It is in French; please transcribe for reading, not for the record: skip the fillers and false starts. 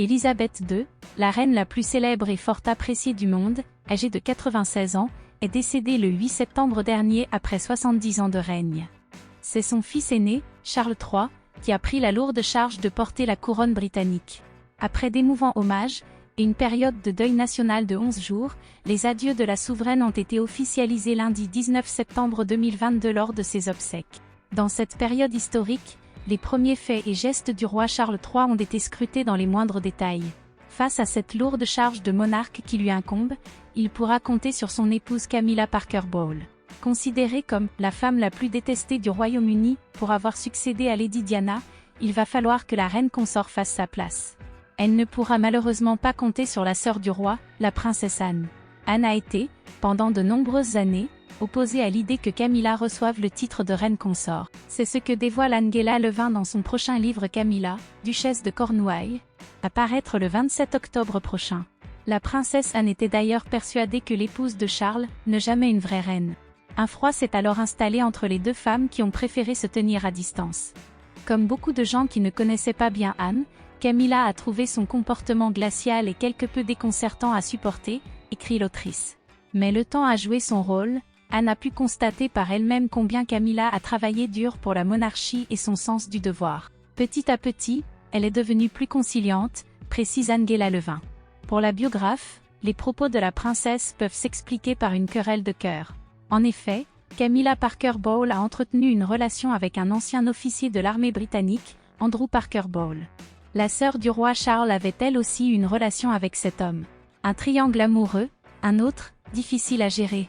Élisabeth II, la reine la plus célèbre et fort appréciée du monde, âgée de 96 ans, est décédée le 8 septembre dernier après 70 ans de règne. C'est son fils aîné, Charles III, qui a pris la lourde charge de porter la couronne britannique. Après d'émouvants hommages, et une période de deuil national de 11 jours, les adieux de la souveraine ont été officialisés lundi 19 septembre 2022 lors de ses obsèques. Dans cette période historique, les premiers faits et gestes du roi Charles III ont été scrutés dans les moindres détails. Face à cette lourde charge de monarque qui lui incombe, il pourra compter sur son épouse Camilla Parker Bowles. Considérée comme la femme la plus détestée du Royaume-Uni pour avoir succédé à Lady Diana, il va falloir que la reine consort fasse sa place. Elle ne pourra malheureusement pas compter sur la sœur du roi, la princesse Anne. Anne a été, pendant de nombreuses années, opposée à l'idée que Camilla reçoive le titre de reine consort. C'est ce que dévoile Angela Levin dans son prochain livre Camilla, duchesse de Cornouailles, à paraître le 27 octobre prochain. La princesse Anne était d'ailleurs persuadée que l'épouse de Charles n'est jamais une vraie reine. Un froid s'est alors installé entre les deux femmes qui ont préféré se tenir à distance. Comme beaucoup de gens qui ne connaissaient pas bien Anne, Camilla a trouvé son comportement glacial et quelque peu déconcertant à supporter, écrit l'autrice. Mais le temps a joué son rôle. Anne a pu constater par elle-même combien Camilla a travaillé dur pour la monarchie et son sens du devoir. Petit à petit, elle est devenue plus conciliante, précise Angela Levin. Pour la biographe, les propos de la princesse peuvent s'expliquer par une querelle de cœur. En effet, Camilla Parker Bowles a entretenu une relation avec un ancien officier de l'armée britannique, Andrew Parker Bowles. La sœur du roi Charles avait elle aussi une relation avec cet homme. Un triangle amoureux, un autre, difficile à gérer.